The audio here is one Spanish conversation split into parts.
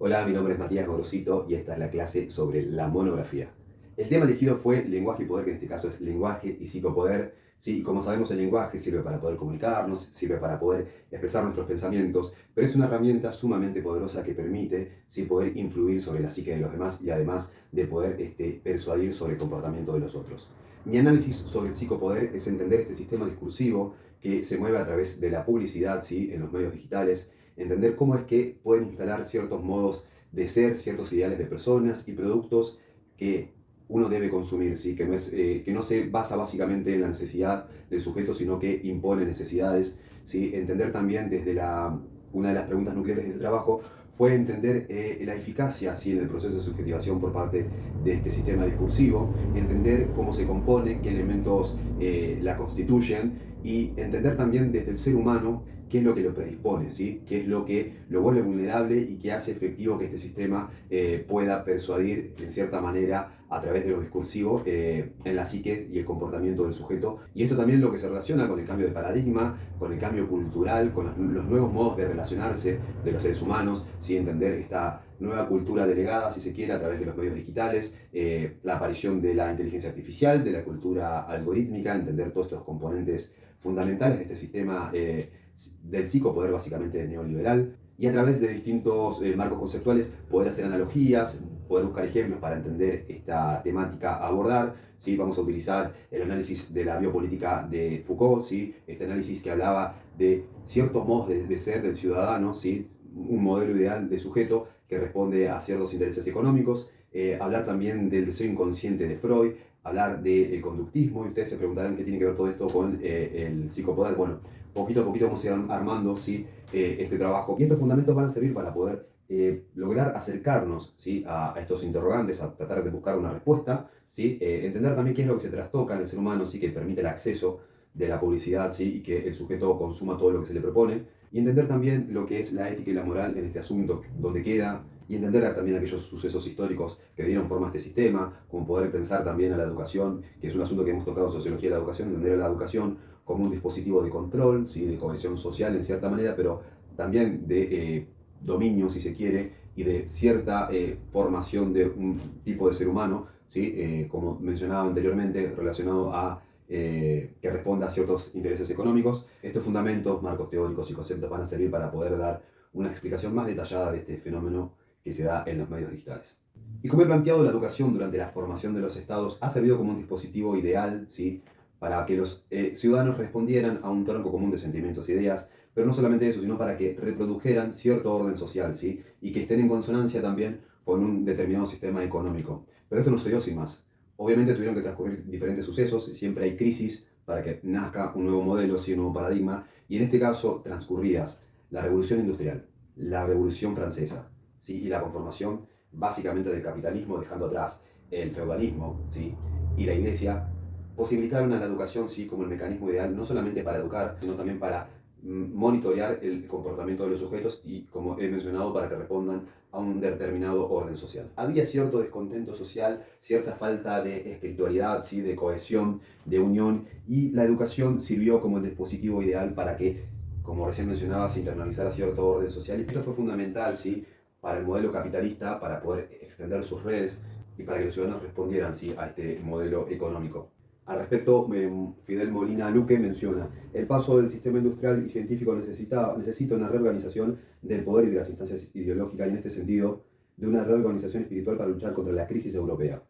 Hola, mi nombre es Matías Gorosito y esta es la clase sobre la monografía. El tema elegido fue lenguaje y poder, que en este caso es lenguaje y psicopoder. Sí, y como sabemos, el lenguaje sirve para poder comunicarnos, sirve para poder expresar nuestros pensamientos, pero es una herramienta sumamente poderosa que permite sí, poder influir sobre la psique de los demás y además de poder persuadir sobre el comportamiento de los otros. Mi análisis sobre el psicopoder es entender este sistema discursivo que se mueve a través de la publicidad, ¿sí? En los medios digitales, entender cómo es que pueden instalar ciertos modos de ser, ciertos ideales de personas y productos que uno debe consumir, ¿sí? Que no se basa básicamente en la necesidad del sujeto, sino que impone necesidades. ¿Sí? Entender también una de las preguntas nucleares de este trabajo fue entender la eficacia ¿sí? en el proceso de subjetivación por parte de este sistema discursivo, entender cómo se compone, qué elementos la constituyen y entender también desde el ser humano qué es lo que lo predispone, ¿sí? Qué es lo que lo vuelve vulnerable y que hace efectivo que este sistema pueda persuadir en cierta manera a través de lo discursivo en la psique y el comportamiento del sujeto. Y esto también lo que se relaciona con el cambio de paradigma, con el cambio cultural, con los nuevos modos de relacionarse de los seres humanos, ¿sí? Entender esta nueva cultura delegada, si se quiere, a través de los medios digitales, la aparición de la inteligencia artificial, de la cultura algorítmica, entender todos estos componentes fundamentales de este sistema del psicopoder básicamente neoliberal, y a través de distintos marcos conceptuales poder hacer analogías, poder buscar ejemplos para entender esta temática a abordar. ¿Sí? Vamos a utilizar el análisis de la biopolítica de Foucault, ¿sí? Este análisis que hablaba de ciertos modos de ser del ciudadano, ¿sí? Un modelo ideal de sujeto que responde a ciertos intereses económicos, hablar también del deseo inconsciente de Freud, hablar del conductismo, y ustedes se preguntarán qué tiene que ver todo esto con el psicopoder. Bueno, poquito a poquito vamos a ir armando ¿sí? Este trabajo. Y estos fundamentos van a servir para poder lograr acercarnos ¿sí? a estos interrogantes, a tratar de buscar una respuesta, ¿sí? Entender también qué es lo que se trastoca en el ser humano, ¿sí? Que permite el acceso de la publicidad ¿sí? Y que el sujeto consuma todo lo que se le propone. Y entender también lo que es la ética y la moral en este asunto, dónde queda, y entender también aquellos sucesos históricos que dieron forma a este sistema, como poder pensar también a la educación, que es un asunto que hemos tocado en Sociología de la Educación, entender a la educación como un dispositivo de control, ¿sí? De cohesión social en cierta manera, pero también de dominio, si se quiere, y de cierta formación de un tipo de ser humano, ¿sí? Como mencionaba anteriormente, relacionado a que responda a ciertos intereses económicos. Estos fundamentos, marcos teóricos y conceptos van a servir para poder dar una explicación más detallada de este fenómeno que se da en los medios digitales. Y como he planteado, la educación durante la formación de los estados ha servido como un dispositivo ideal, ¿sí? Para que los ciudadanos respondieran a un tronco común de sentimientos e ideas, pero no solamente eso, sino para que reprodujeran cierto orden social, ¿sí? Y que estén en consonancia también con un determinado sistema económico. Pero esto no se dio sin más. Obviamente tuvieron que transcurrir diferentes sucesos, siempre hay crisis para que nazca un nuevo modelo, ¿sí? Un nuevo paradigma, y en este caso transcurridas la Revolución Industrial, la Revolución Francesa, ¿sí? Y la conformación básicamente del capitalismo, dejando atrás el feudalismo, ¿sí? Y la iglesia, posibilitaron a la educación ¿sí? Como el mecanismo ideal, no solamente para educar, sino también para monitorear el comportamiento de los sujetos y, como he mencionado, para que respondan a un determinado orden social. Había cierto descontento social, cierta falta de espiritualidad, ¿sí? De cohesión, de unión, y la educación sirvió como el dispositivo ideal para que, como recién mencionaba, se internalizara cierto orden social. Y esto fue fundamental ¿sí? Para el modelo capitalista, para poder extender sus redes y para que los ciudadanos respondieran ¿sí? A este modelo económico. Al respecto, Fidel Molina Luque menciona, el paso del sistema industrial y científico necesita una reorganización del poder y de las instancias ideológicas, y en este sentido, de una reorganización espiritual para luchar contra la crisis europea,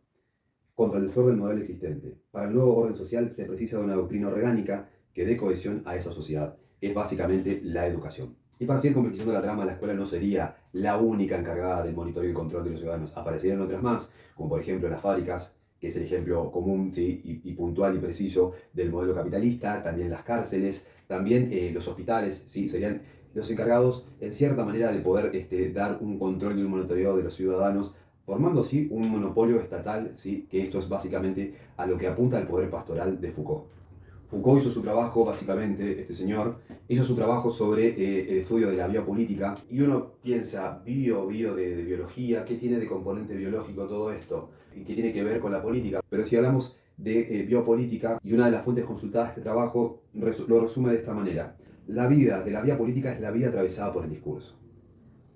contra el desorden moral existente. Para el nuevo orden social se precisa de una doctrina orgánica que dé cohesión a esa sociedad, que es básicamente la educación. Y para seguir complejizando la trama, la escuela no sería la única encargada del monitoreo y control de los ciudadanos. Aparecerían otras más, como por ejemplo las fábricas, que es el ejemplo común ¿sí? y puntual y preciso del modelo capitalista, también las cárceles, también los hospitales, ¿sí? Serían los encargados en cierta manera de poder dar un control y un monitoreo de los ciudadanos, formando ¿sí? Un monopolio estatal, ¿sí? Que esto es básicamente a lo que apunta el poder pastoral de Foucault. Foucault hizo su trabajo, básicamente, este señor, hizo su trabajo sobre el estudio de la biopolítica, y uno piensa, de biología, ¿qué tiene de componente biológico todo esto? ¿Y qué tiene que ver con la política? Pero si hablamos de biopolítica, y una de las fuentes consultadas de este trabajo lo resume de esta manera: la vida de la biopolítica es la vida atravesada por el discurso.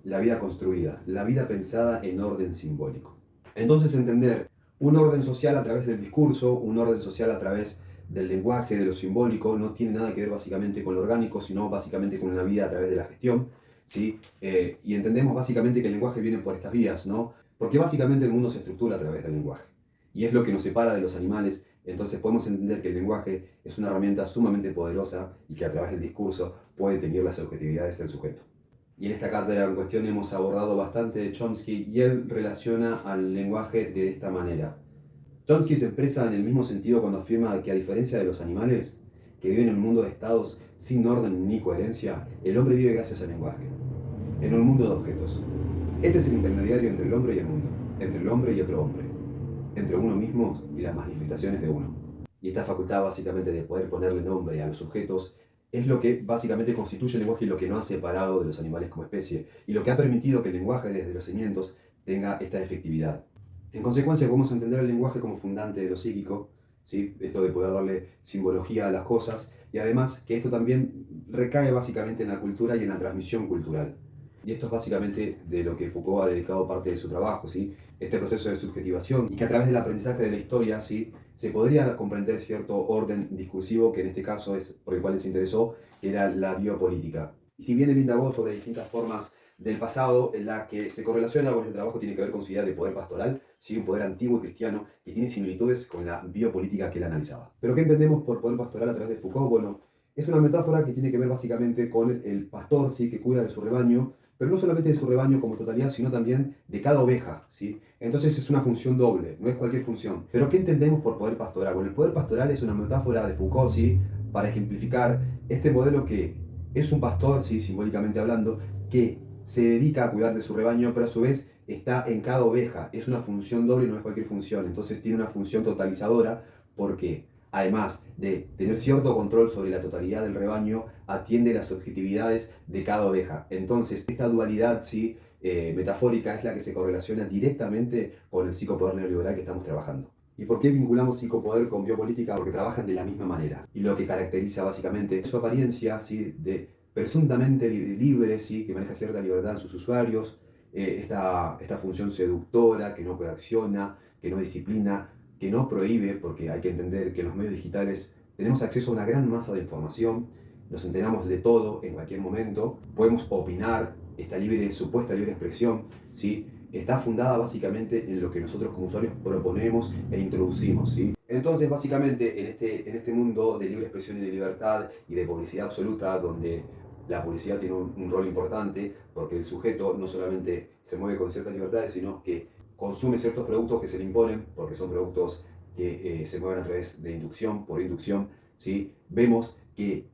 la vida construida, la vida pensada en orden simbólico. Entonces entender un orden social a través del discurso, un orden social a través del lenguaje, de lo simbólico, no tiene nada que ver básicamente con lo orgánico, sino básicamente con una vida a través de la gestión, ¿sí? Y entendemos básicamente que el lenguaje viene por estas vías, ¿no? Porque básicamente el mundo se estructura a través del lenguaje. Y es lo que nos separa de los animales. Entonces podemos entender que el lenguaje es una herramienta sumamente poderosa y que a través del discurso puede tener las subjetividades del sujeto. Y en esta cátedra en cuestión hemos abordado bastante de Chomsky y él relaciona al lenguaje de esta manera. Chomsky se expresa en el mismo sentido cuando afirma que a diferencia de los animales, que viven en un mundo de estados sin orden ni coherencia, el hombre vive gracias al lenguaje, en un mundo de objetos. Este es el intermediario entre el hombre y el mundo, entre el hombre y otro hombre, entre uno mismo y las manifestaciones de uno. Y esta facultad básicamente de poder ponerle nombre a los objetos es lo que básicamente constituye el lenguaje y lo que nos ha separado de los animales como especie, y lo que ha permitido que el lenguaje desde los cimientos tenga esta efectividad. En consecuencia, podemos entender el lenguaje como fundante de lo psíquico, ¿sí? Esto de poder darle simbología a las cosas, y además que esto también recae básicamente en la cultura y en la transmisión cultural. Y esto es básicamente de lo que Foucault ha dedicado parte de su trabajo, ¿sí? Este proceso de subjetivación, y que a través del aprendizaje de la historia, ¿sí? Se podría comprender cierto orden discursivo, que en este caso es por el cual les interesó, que era la biopolítica. Y si bien él indagó sobre distintas formas del pasado, en la que se correlaciona con este trabajo, tiene que ver con su idea de poder pastoral, ¿sí? Un poder antiguo y cristiano que tiene similitudes con la biopolítica que él analizaba. ¿Pero qué entendemos por poder pastoral a través de Foucault? Bueno, es una metáfora que tiene que ver básicamente con el pastor, ¿sí? Que cuida de su rebaño, pero no solamente de su rebaño como totalidad, sino también de cada oveja, ¿sí? Entonces es una función doble, no es cualquier función. ¿Pero qué entendemos por poder pastoral? Bueno, el poder pastoral es una metáfora de Foucault, ¿sí? Para ejemplificar este modelo que es un pastor, ¿sí? Simbólicamente hablando, que se dedica a cuidar de su rebaño, pero a su vez está en cada oveja. Es una función doble, no es cualquier función. Entonces tiene una función totalizadora porque, además de tener cierto control sobre la totalidad del rebaño, atiende las subjetividades de cada oveja. Entonces, esta dualidad, ¿sí? Metafórica es la que se correlaciona directamente con el psicopoder neoliberal que estamos trabajando. ¿Y por qué vinculamos psicopoder con biopolítica? Porque trabajan de la misma manera. Y lo que caracteriza básicamente su apariencia, ¿sí? De presuntamente libre, ¿sí? Que maneja cierta libertad en sus usuarios, esta función seductora, que no coacciona, que no disciplina, que no prohíbe, porque hay que entender que en los medios digitales tenemos acceso a una gran masa de información, nos enteramos de todo en cualquier momento, podemos opinar, esta supuesta libre expresión, ¿sí? Está fundada básicamente en lo que nosotros como usuarios proponemos e introducimos, ¿sí? Entonces, básicamente, en este mundo de libre expresión y de libertad y de publicidad absoluta, donde la publicidad tiene un rol importante, porque el sujeto no solamente se mueve con ciertas libertades, sino que consume ciertos productos que se le imponen, porque son productos que se mueven a través de inducción, por inducción, ¿sí? Vemos que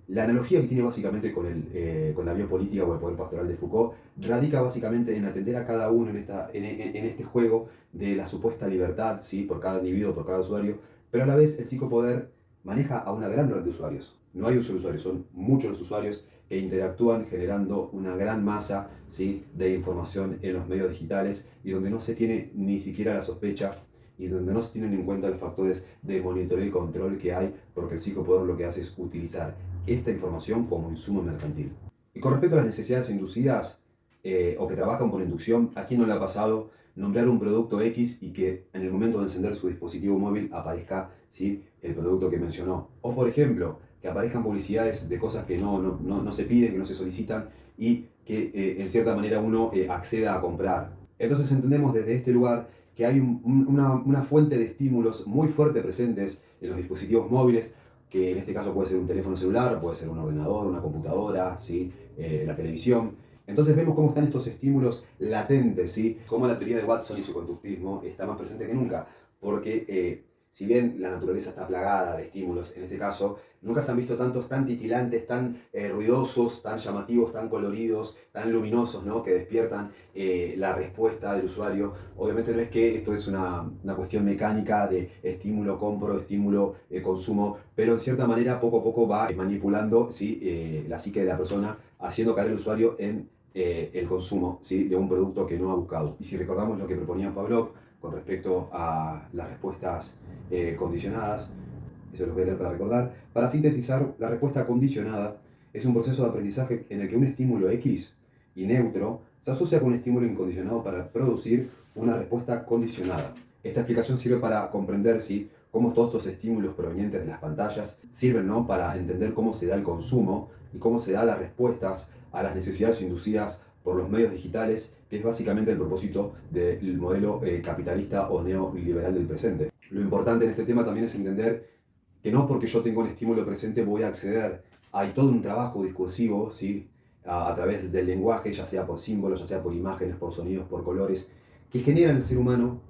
la analogía que tiene básicamente con la biopolítica o el poder pastoral de Foucault radica básicamente en atender a cada uno en este juego de la supuesta libertad, ¿sí? Por cada individuo, por cada usuario, pero a la vez el psicopoder maneja a una gran red de usuarios. No hay un solo usuario, son muchos los usuarios que interactúan generando una gran masa, ¿sí? De información en los medios digitales y donde no se tiene ni siquiera la sospecha y donde no se tienen en cuenta los factores de monitoreo y control que hay, porque el psicopoder lo que hace es utilizar esta información como insumo mercantil. Y con respecto a las necesidades inducidas o que trabajan por inducción, ¿a quién no le ha pasado nombrar un producto X y que en el momento de encender su dispositivo móvil aparezca, ¿sí? El producto que mencionó? O por ejemplo, que aparezcan publicidades de cosas que no se piden, que no se solicitan y que en cierta manera uno acceda a comprar. Entonces entendemos desde este lugar que hay una fuente de estímulos muy fuerte presentes en los dispositivos móviles, que en este caso puede ser un teléfono celular, puede ser un ordenador, una computadora, ¿sí? La televisión. Entonces vemos cómo están estos estímulos latentes, ¿sí? Cómo la teoría de Watson y su conductismo está más presente que nunca, porque si bien la naturaleza está plagada de estímulos, en este caso, nunca se han visto tantos tan titilantes, tan ruidosos, tan llamativos, tan coloridos, tan luminosos, ¿no? Que despiertan la respuesta del usuario. Obviamente no es que esto es una cuestión mecánica de estímulo, compro, estímulo, consumo, pero en cierta manera poco a poco va manipulando, ¿sí? La psique de la persona, haciendo caer al usuario en el consumo, ¿sí? De un producto que no ha buscado. Y si recordamos lo que proponía Pavlov con respecto a las respuestas condicionadas, eso los voy a leer para recordar. Para sintetizar, la respuesta condicionada es un proceso de aprendizaje en el que un estímulo X y neutro se asocia con un estímulo incondicionado para producir una respuesta condicionada. Esta explicación sirve para comprender cómo todos estos estímulos provenientes de las pantallas sirven, ¿no?, para entender cómo se da el consumo y cómo se dan las respuestas a las necesidades inducidas por los medios digitales, que es básicamente el propósito del modelo capitalista o neoliberal del presente. Lo importante en este tema también es entender que no porque yo tengo un estímulo presente voy a acceder. Hay todo un trabajo discursivo, ¿sí?, a través del lenguaje, ya sea por símbolos, ya sea por imágenes, por sonidos, por colores, que genera en el ser humano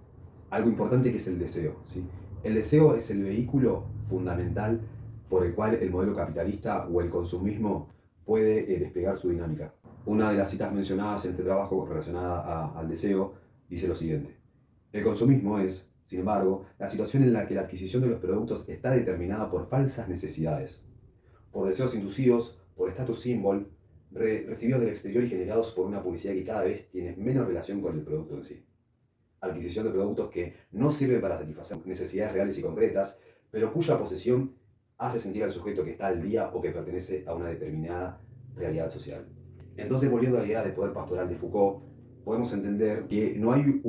algo importante, que es el deseo, ¿sí? El deseo es el vehículo fundamental por el cual el modelo capitalista o el consumismo puede desplegar su dinámica. Una de las citas mencionadas en este trabajo relacionada al deseo dice lo siguiente: el consumismo es, sin embargo, la situación en la que la adquisición de los productos está determinada por falsas necesidades, por deseos inducidos, por status symbol, recibidos del exterior y generados por una publicidad que cada vez tiene menos relación con el producto en sí. Adquisición de productos que no sirven para satisfacer necesidades reales y concretas, pero cuya posesión hace sentir al sujeto que está al día o que pertenece a una determinada realidad social. Entonces, volviendo a la idea de poder pastoral de Foucault, podemos entender que no hay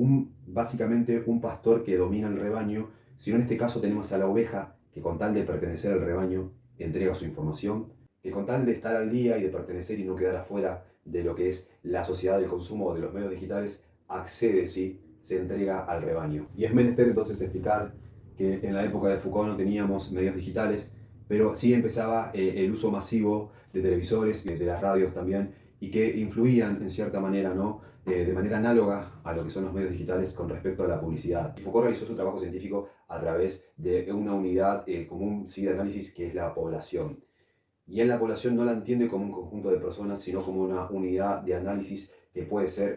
básicamente un pastor que domina el rebaño, sino en este caso tenemos a la oveja que, con tal de pertenecer al rebaño, entrega su información, que con tal de estar al día y de pertenecer y no quedar afuera de lo que es la sociedad del consumo o de los medios digitales, accede, ¿sí?, se entrega al rebaño. Y es menester entonces explicar que en la época de Foucault no teníamos medios digitales, pero sí empezaba el uso masivo de televisores y de las radios también, y que influían en cierta manera, ¿no?, de manera análoga a lo que son los medios digitales con respecto a la publicidad. Y Foucault realizó su trabajo científico a través de una unidad común, sí, de análisis, que es la población. Y él la población no la entiende como un conjunto de personas, sino como una unidad de análisis que puede ser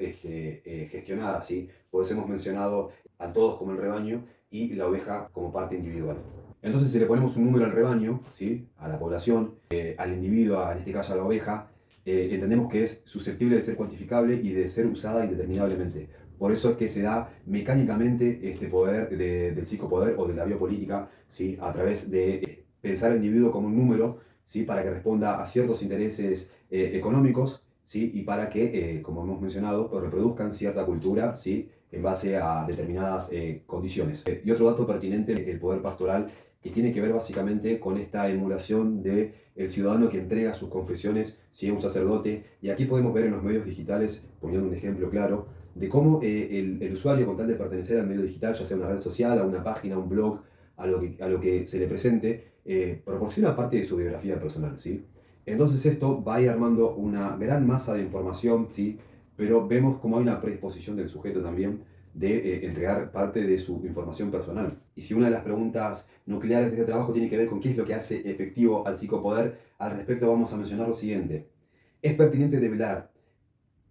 gestionada, ¿sí? Por eso hemos mencionado a todos como el rebaño y la oveja como parte individual. Entonces, si le ponemos un número al rebaño, ¿sí?, a la población, al individuo, en este caso a la oveja, entendemos que es susceptible de ser cuantificable y de ser usada indeterminablemente. Por eso es que se da mecánicamente este poder del psicopoder o de la biopolítica, ¿sí?, a través de pensar al individuo como un número, ¿sí?, para que responda a ciertos intereses económicos, ¿sí?, y para que, como hemos mencionado, pues reproduzcan cierta cultura, ¿sí?, en base a determinadas condiciones. Y otro dato pertinente, el poder pastoral, que tiene que ver básicamente con esta emulación del ciudadano que entrega sus confesiones, si es un sacerdote. Y aquí podemos ver en los medios digitales, poniendo un ejemplo claro, de cómo el usuario, con tal de pertenecer al medio digital, ya sea una red social, a una página, a un blog, a lo que se le presente, proporciona parte de su biografía personal, ¿sí? Entonces esto va a ir armando una gran masa de información, ¿sí?, pero vemos como hay una predisposición del sujeto también de entregar parte de su información personal. Y si una de las preguntas nucleares de este trabajo tiene que ver con qué es lo que hace efectivo al psicopoder, al respecto vamos a mencionar lo siguiente: es pertinente develar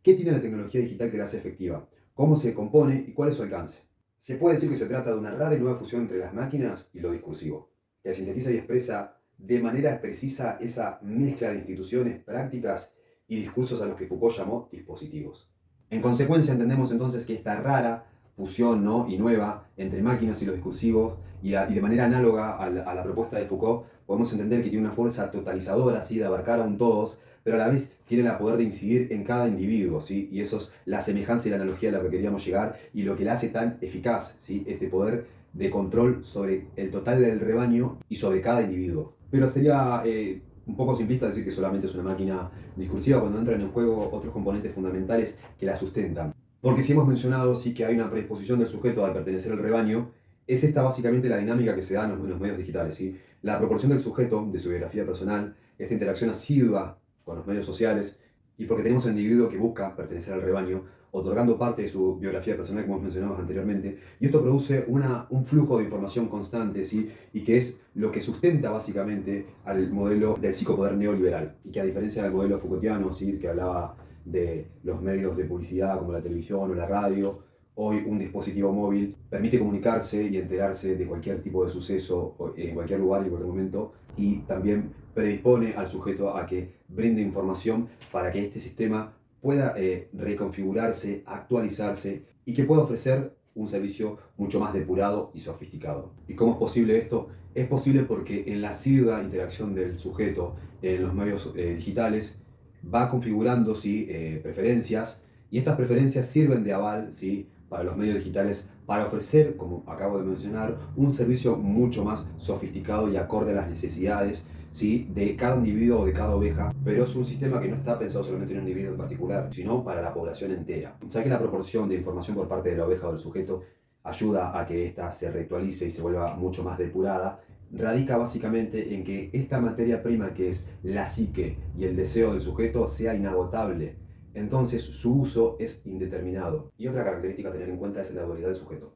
qué tiene la tecnología digital que la hace efectiva, cómo se compone y cuál es su alcance. Se puede decir que se trata de una rara y nueva fusión entre las máquinas y lo discursivo, que sintetiza y expresa de manera precisa esa mezcla de instituciones, prácticas y discursos a los que Foucault llamó dispositivos. En consecuencia, entendemos entonces que esta rara fusión, ¿no?, y nueva entre máquinas y los discursivos, y de manera análoga a la propuesta de Foucault, podemos entender que tiene una fuerza totalizadora, ¿sí?, de abarcar a un todos, pero a la vez tiene el poder de incidir en cada individuo, ¿sí? Y eso es la semejanza y la analogía a la que queríamos llegar y lo que la hace tan eficaz, ¿sí?, este poder de control sobre el total del rebaño y sobre cada individuo. Pero sería un poco simplista decir que solamente es una máquina discursiva cuando entran en juego otros componentes fundamentales que la sustentan. Porque si hemos mencionado, sí, que hay una predisposición del sujeto a pertenecer al rebaño, es esta básicamente la dinámica que se da en los medios digitales, ¿sí? La proporción del sujeto, de su biografía personal, esta interacción asidua con los medios sociales, y porque tenemos un individuo que busca pertenecer al rebaño, otorgando parte de su biografía personal, como hemos mencionado anteriormente, y esto produce un flujo de información constante, ¿sí?, y que es lo que sustenta básicamente al modelo del psicopoder neoliberal, y que, a diferencia del modelo Foucaultiano, ¿sí?, que hablaba de los medios de publicidad como la televisión o la radio, hoy un dispositivo móvil permite comunicarse y enterarse de cualquier tipo de suceso en cualquier lugar y en cualquier momento, y también predispone al sujeto a que brinde información para que este sistema pueda reconfigurarse, actualizarse y que pueda ofrecer un servicio mucho más depurado y sofisticado. ¿Y cómo es posible esto? Es posible porque en la asidua interacción del sujeto en los medios digitales va configurando, sí, preferencias Y estas preferencias sirven de aval, ¿sí?, para los medios digitales para ofrecer, como acabo de mencionar, un servicio mucho más sofisticado y acorde a las necesidades, ¿sí?, de cada individuo o de cada oveja, pero es un sistema que no está pensado solamente en un individuo en particular, sino para la población entera. Ya que la proporción de información por parte de la oveja o del sujeto ayuda a que ésta se reactualice y se vuelva mucho más depurada, radica básicamente en que esta materia prima que es la psique y el deseo del sujeto sea inagotable. Entonces su uso es indeterminado. Y otra característica a tener en cuenta es la dualidad del sujeto.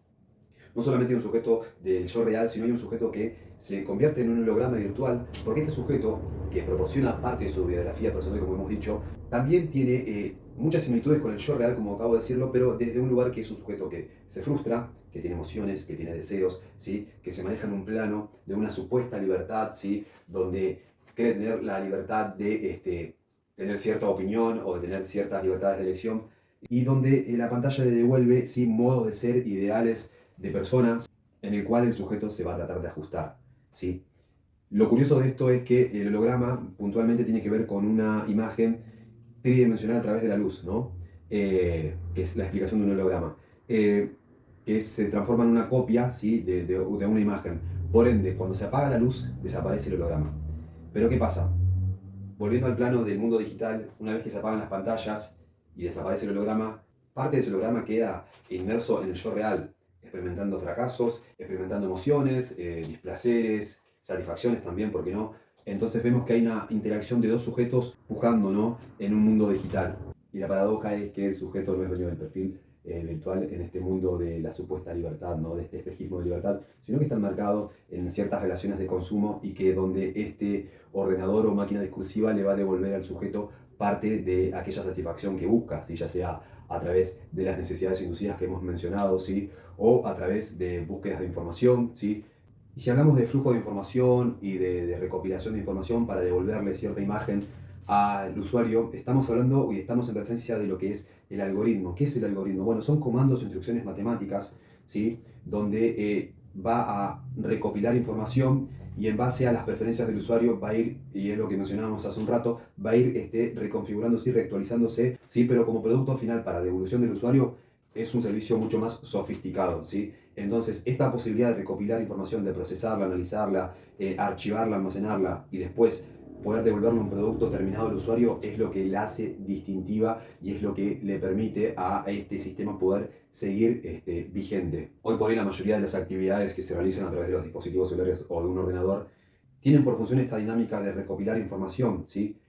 No solamente hay un sujeto del yo real, sino hay un sujeto que se convierte en un holograma virtual, porque este sujeto, que proporciona parte de su biografía personal, como hemos dicho, también tiene muchas similitudes con el yo real, como acabo de decirlo, pero desde un lugar que es un sujeto que se frustra, que tiene emociones, que tiene deseos, ¿sí?, que se maneja en un plano de una supuesta libertad, ¿sí?, donde cree tener la libertad de tener cierta opinión o de tener ciertas libertades de elección, y donde la pantalla le devuelve, ¿sí?, modos de ser ideales de personas en el cual el sujeto se va a tratar de ajustar, ¿sí? Lo curioso de esto es que el holograma puntualmente tiene que ver con una imagen tridimensional a través de la luz, ¿no? Que es la explicación de un holograma, que se transforma en una copia, ¿sí?, de una imagen. Por ende, cuando se apaga la luz, desaparece el holograma. Pero ¿qué pasa? Volviendo al plano del mundo digital, una vez que se apagan las pantallas y desaparece el holograma, parte de ese holograma queda inmerso en el yo real, experimentando fracasos, experimentando emociones, displaceres, satisfacciones también, ¿por qué no? Entonces vemos que hay una interacción de dos sujetos pujando, ¿no?, en un mundo digital. Y la paradoja es que el sujeto no es dueño del perfil virtual en este mundo de la supuesta libertad, ¿no?, de este espejismo de libertad, sino que está enmarcado en ciertas relaciones de consumo y que donde este ordenador o máquina discursiva le va a devolver al sujeto parte de aquella satisfacción que busca, ¿sí?, ya sea a través de las necesidades inducidas que hemos mencionado, ¿sí?, o a través de búsquedas de información, ¿sí? Y si hablamos de flujo de información y de recopilación de información para devolverle cierta imagen al usuario, estamos hablando y estamos en presencia de lo que es el algoritmo. ¿Qué es el algoritmo? Bueno, son comandos o instrucciones matemáticas, ¿sí?, donde va a recopilar información y en base a las preferencias del usuario va a ir, y es lo que mencionábamos hace un rato, va a ir reconfigurándose y reactualizándose, ¿sí?, pero como producto final para devolución del usuario es un servicio mucho más sofisticado, ¿sí? Entonces, esta posibilidad de recopilar información, de procesarla, analizarla, archivarla, almacenarla y después poder devolverle un producto terminado al usuario es lo que la hace distintiva y es lo que le permite a este sistema poder seguir vigente. Hoy por hoy la mayoría de las actividades que se realizan a través de los dispositivos celulares o de un ordenador tienen por función esta dinámica de recopilar información, ¿sí?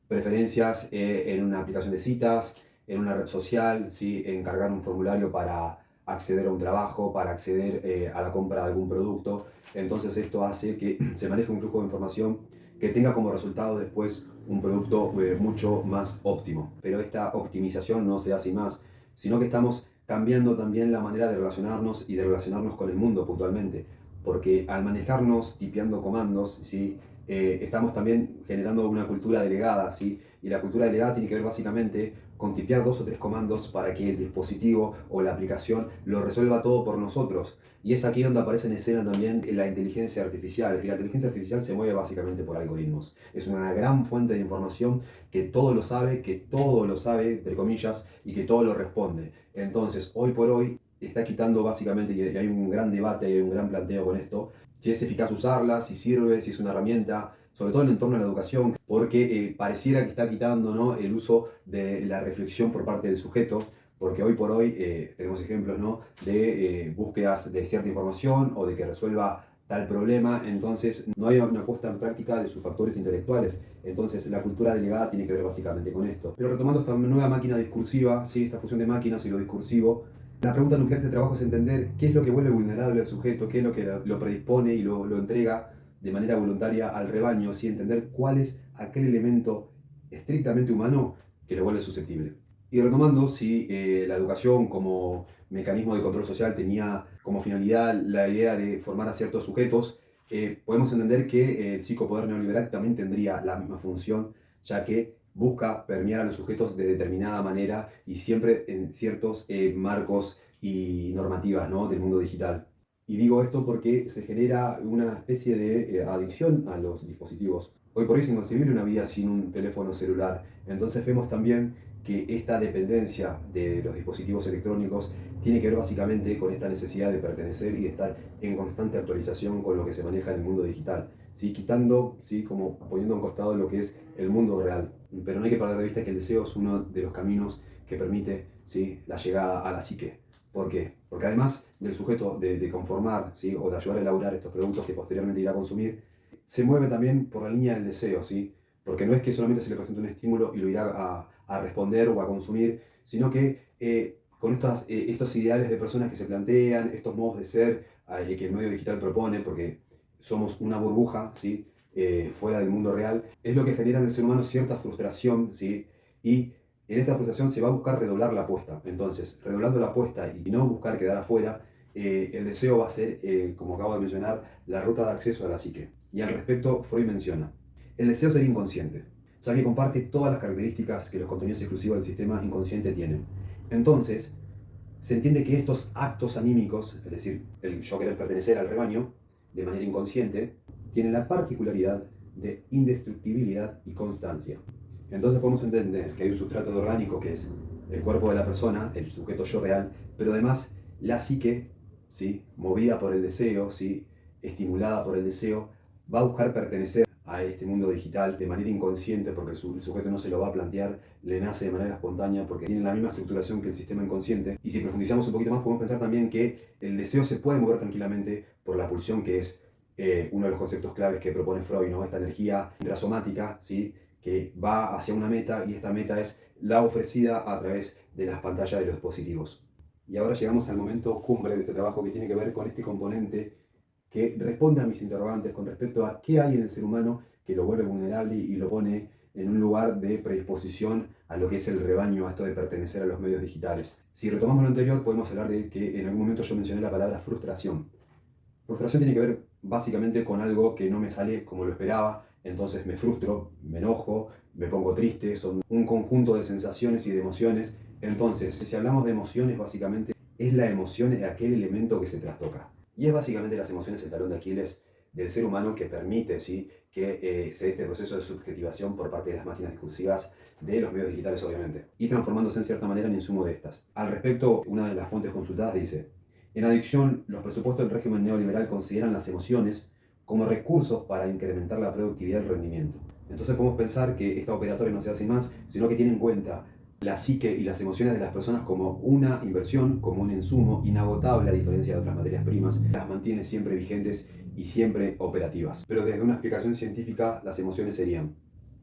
Preferencias en una aplicación de citas, en una red social, ¿sí?, en cargar un formulario para acceder a un trabajo, para acceder a la compra de algún producto. Entonces esto hace que se maneje un flujo de información que tenga como resultado después un producto mucho más óptimo. Pero esta optimización no se hace más, sino que estamos cambiando también la manera de relacionarnos y de relacionarnos con el mundo puntualmente. Porque al manejarnos tipeando comandos, ¿sí?, estamos también generando una cultura delegada, ¿sí? Y la cultura delegada tiene que ver básicamente con tipear 2 o 3 comandos para que el dispositivo o la aplicación lo resuelva todo por nosotros. Y es aquí donde aparece en escena también la inteligencia artificial. Y la inteligencia artificial se mueve básicamente por algoritmos. Es una gran fuente de información que todo lo sabe, entre comillas, y que todo lo responde. Entonces, hoy por hoy está quitando básicamente, y hay un gran debate, hay un gran planteo con esto, si es eficaz usarla, si sirve, si es una herramienta, sobre todo en el entorno de la educación, porque pareciera que está quitando, ¿no?, el uso de la reflexión por parte del sujeto, porque hoy por hoy tenemos ejemplos, ¿no?, de búsquedas de cierta información o de que resuelva tal problema, entonces no hay una puesta en práctica de sus factores intelectuales. Entonces la cultura delegada tiene que ver básicamente con esto. Pero retomando esta nueva máquina discursiva, ¿sí?, esta fusión de máquinas y lo discursivo, la pregunta nuclear de este trabajo es entender qué es lo que vuelve vulnerable al sujeto, qué es lo que lo predispone y lo entrega de manera voluntaria al rebaño, ¿sí?, entender cuál es aquel elemento estrictamente humano que lo vuelve susceptible. Y retomando, si la educación como mecanismo de control social tenía como finalidad la idea de formar a ciertos sujetos, podemos entender que el psicopoder neoliberal también tendría la misma función, ya que busca permear a los sujetos de determinada manera y siempre en ciertos marcos y normativas, ¿no?, del mundo digital. Y digo esto porque se genera una especie de adicción a los dispositivos. Hoy por hoy es inconcebible una vida sin un teléfono celular. Entonces vemos también que esta dependencia de los dispositivos electrónicos tiene que ver básicamente con esta necesidad de pertenecer y de estar en constante actualización con lo que se maneja en el mundo digital, ¿sí? Quitando, ¿sí? Como poniendo a un costado lo que es el mundo real. Pero no hay que perder de vista que el deseo es uno de los caminos que permite, ¿sí? La llegada a la psique. ¿Por qué? Porque además del sujeto de conformar, ¿sí? O de ayudar a elaborar estos productos que posteriormente irá a consumir, se mueve también por la línea del deseo, ¿sí? Porque no es que solamente se le presente un estímulo y lo irá a responder o a consumir, sino que con estos ideales de personas que se plantean, estos modos de ser que el medio digital propone, porque somos una burbuja, ¿sí? Fuera del mundo real, es lo que genera en el ser humano cierta frustración, ¿sí? Y en esta frustración se va a buscar redoblar la apuesta. Entonces, redoblando la apuesta y no buscar quedar afuera, el deseo va a ser, como acabo de mencionar, la ruta de acceso a la psique. Y al respecto, Freud menciona, el deseo sería inconsciente, ya que comparte todas las características que los contenidos exclusivos del sistema inconsciente tienen. Entonces, se entiende que estos actos anímicos, es decir, el yo querer pertenecer al rebaño de manera inconsciente, tienen la particularidad de indestructibilidad y constancia. Entonces podemos entender que hay un sustrato orgánico que es el cuerpo de la persona, el sujeto yo real, pero además la psique, ¿sí? Movida por el deseo, ¿sí? Estimulada por el deseo, va a buscar pertenecer a este mundo digital de manera inconsciente, porque el sujeto no se lo va a plantear, le nace de manera espontánea porque tiene la misma estructuración que el sistema inconsciente. Y si profundizamos un poquito más, podemos pensar también que el deseo se puede mover tranquilamente por la pulsión, que es uno de los conceptos claves que propone Freud, ¿no? Esta energía intrasomática, ¿sí? Que va hacia una meta, y esta meta es la ofrecida a través de las pantallas de los dispositivos. Y ahora llegamos al momento cumbre de este trabajo, que tiene que ver con este componente que responde a mis interrogantes con respecto a qué hay en el ser humano que lo vuelve vulnerable y lo pone en un lugar de predisposición a lo que es el rebaño, a esto de pertenecer a los medios digitales. Si retomamos lo anterior, podemos hablar de que en algún momento yo mencioné la palabra frustración. Frustración tiene que ver básicamente con algo que no me sale como lo esperaba, entonces me frustro, me enojo, me pongo triste, son un conjunto de sensaciones y de emociones. Entonces, si hablamos de emociones, básicamente es la emoción de aquel elemento que se trastoca. Y es básicamente las emociones el talón de Aquiles del ser humano que permite, ¿sí? Que se dé este proceso de subjetivación por parte de las máquinas discursivas de los medios digitales, obviamente, y transformándose en cierta manera en insumo de estas. Al respecto, una de las fuentes consultadas dice: en adicción, los presupuestos del régimen neoliberal consideran las emociones como recursos para incrementar la productividad y el rendimiento. Entonces podemos pensar que esta operatoria no se hace más, sino que tiene en cuenta la psique y las emociones de las personas como una inversión, como un insumo inagotable a diferencia de otras materias primas, las mantiene siempre vigentes y siempre operativas. Pero desde una explicación científica, las emociones serían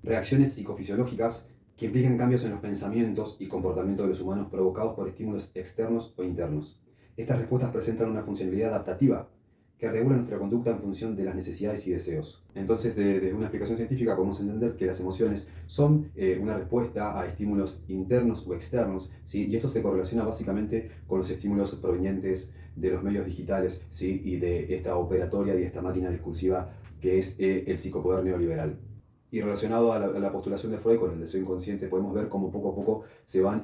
reacciones psicofisiológicas que implican cambios en los pensamientos y comportamientos de los humanos provocados por estímulos externos o internos. Estas respuestas presentan una funcionalidad adaptativa que regula nuestra conducta en función de las necesidades y deseos. Entonces, desde una explicación científica podemos entender que las emociones son una respuesta a estímulos internos o externos, ¿sí? Y esto se correlaciona básicamente con los estímulos provenientes de los medios digitales, ¿sí? Y de esta operatoria y de esta máquina discursiva que es el psicopoder neoliberal. Y relacionado a la postulación de Freud con el deseo inconsciente, podemos ver cómo poco a poco se van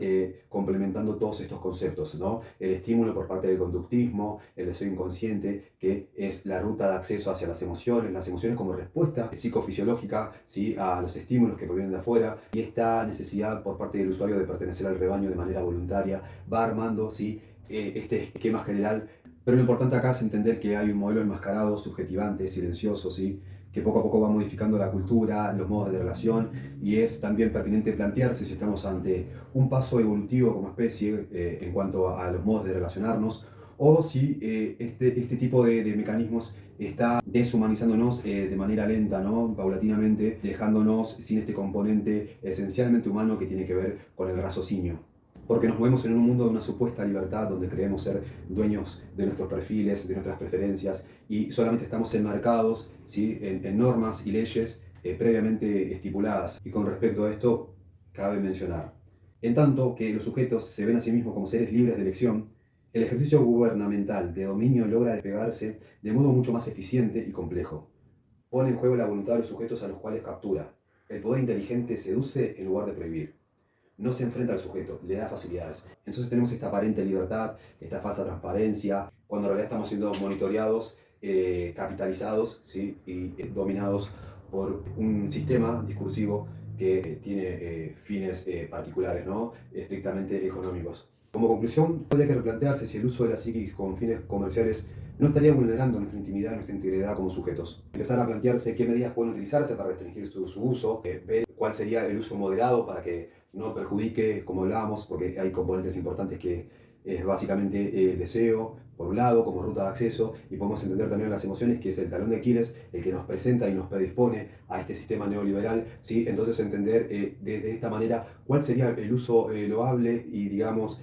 complementando todos estos conceptos, ¿no? El estímulo por parte del conductismo, el deseo inconsciente, que es la ruta de acceso hacia las emociones como respuesta psicofisiológica, ¿sí? A los estímulos que provienen de afuera, y esta necesidad por parte del usuario de pertenecer al rebaño de manera voluntaria va armando, ¿sí? Este esquema general. Pero lo importante acá es entender que hay un modelo enmascarado, subjetivante, silencioso, ¿sí? Que poco a poco va modificando la cultura, los modos de relación, y es también pertinente plantearse si estamos ante un paso evolutivo como especie en cuanto a los modos de relacionarnos, o si este tipo de mecanismos está deshumanizándonos de manera lenta, ¿no? Paulatinamente, dejándonos sin este componente esencialmente humano que tiene que ver con el raciocinio. Porque nos movemos en un mundo de una supuesta libertad donde creemos ser dueños de nuestros perfiles, de nuestras preferencias, y solamente estamos enmarcados, ¿sí? en normas y leyes previamente estipuladas. Y con respecto a esto, cabe mencionar, en tanto que los sujetos se ven a sí mismos como seres libres de elección, el ejercicio gubernamental de dominio logra despegarse de modo mucho más eficiente y complejo. Pone en juego la voluntad de los sujetos a los cuales captura. El poder inteligente seduce en lugar de prohibir. No se enfrenta al sujeto, le da facilidades. Entonces tenemos esta aparente libertad, esta falsa transparencia, cuando en realidad estamos siendo monitoreados, capitalizados, ¿sí? Y dominados por un sistema discursivo que tiene fines particulares, ¿no? Estrictamente económicos. Como conclusión, habría que replantearse si el uso de la psiquis con fines comerciales no estaría vulnerando nuestra intimidad, nuestra integridad como sujetos. Empezar a plantearse qué medidas pueden utilizarse para restringir su uso, ver cuál sería el uso moderado para que no perjudique, como hablábamos, porque hay componentes importantes que es básicamente el deseo, por un lado, como ruta de acceso, y podemos entender también las emociones, que es el talón de Aquiles, el que nos presenta y nos predispone a este sistema neoliberal, ¿sí? Entonces entender de esta manera cuál sería el uso loable y, digamos,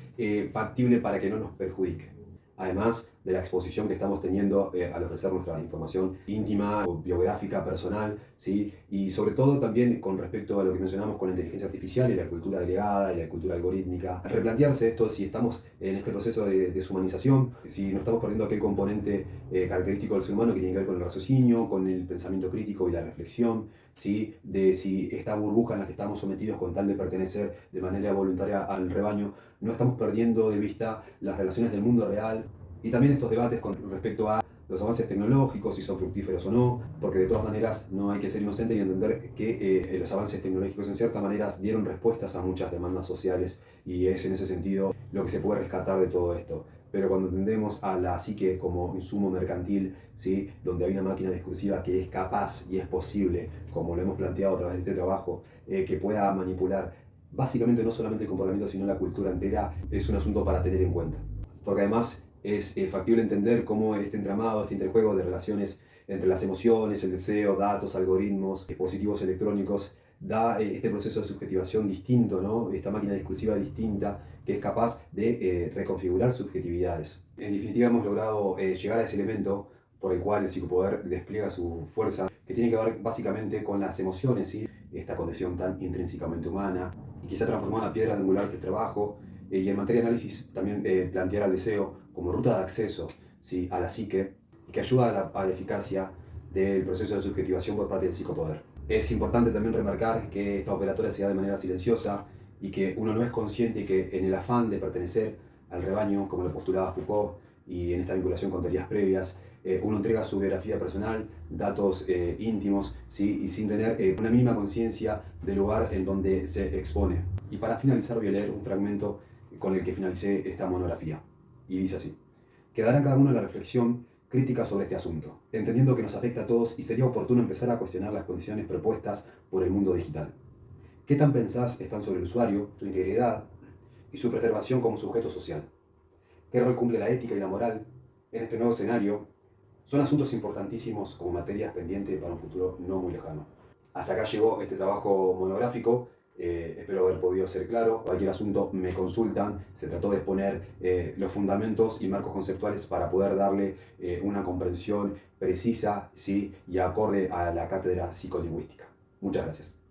factible para que no nos perjudique. Además de la exposición que estamos teniendo al ofrecer nuestra información íntima, o biográfica, personal, ¿sí? Y sobre todo también con respecto a lo que mencionamos con la inteligencia artificial y la cultura agregada y la cultura algorítmica. Replantearse esto, si estamos en este proceso de deshumanización, si no estamos perdiendo aquel componente característico del ser humano que tiene que ver con el raciocinio, con el pensamiento crítico y la reflexión, ¿sí? De si esta burbuja en la que estamos sometidos con tal de pertenecer de manera voluntaria al rebaño, no estamos perdiendo de vista las relaciones del mundo real y también estos debates con respecto a los avances tecnológicos, si son fructíferos o no, porque de todas maneras no hay que ser inocente y entender que los avances tecnológicos en ciertas maneras dieron respuestas a muchas demandas sociales y es en ese sentido lo que se puede rescatar de todo esto. Pero cuando entendemos a la psique como insumo mercantil, ¿sí? Donde hay una máquina discursiva que es capaz y es posible, como lo hemos planteado a través de este trabajo, que pueda manipular básicamente no solamente el comportamiento, sino la cultura entera, es un asunto para tener en cuenta. Porque además es factible entender cómo este entramado, este interjuego de relaciones entre las emociones, el deseo, datos, algoritmos, dispositivos electrónicos, da este proceso de subjetivación distinto, ¿no? Esta máquina discursiva distinta que es capaz de reconfigurar subjetividades. En definitiva, hemos logrado llegar a ese elemento por el cual el psicopoder despliega su fuerza, que tiene que ver básicamente con las emociones, ¿sí? Esta condición tan intrínsecamente humana, y quizá transformar la piedra angular de este trabajo, y en materia de análisis también plantear al deseo como ruta de acceso, ¿sí? A la psique, que ayuda a la eficacia del proceso de subjetivación por parte del psicopoder. Es importante también remarcar que esta operatoria se da de manera silenciosa y que uno no es consciente que en el afán de pertenecer al rebaño, como lo postulaba Foucault, y en esta vinculación con teorías previas, uno entrega su biografía personal, datos íntimos, ¿sí? Y sin tener una mínima conciencia del lugar en donde se expone. Y para finalizar voy a leer un fragmento con el que finalicé esta monografía. Y dice así: quedará en cada uno la reflexión crítica sobre este asunto, entendiendo que nos afecta a todos y sería oportuno empezar a cuestionar las condiciones propuestas por el mundo digital. ¿Qué tan pensadas están sobre el usuario, su integridad y su preservación como sujeto social? ¿Qué rol cumple la ética y la moral en este nuevo escenario? Son asuntos importantísimos como materias pendientes para un futuro no muy lejano. Hasta acá llegó este trabajo monográfico. Espero haber podido ser claro. Cualquier asunto me consultan. Se trató de exponer los fundamentos y marcos conceptuales para poder darle una comprensión precisa, ¿sí? Y acorde a la cátedra psicolingüística. Muchas gracias.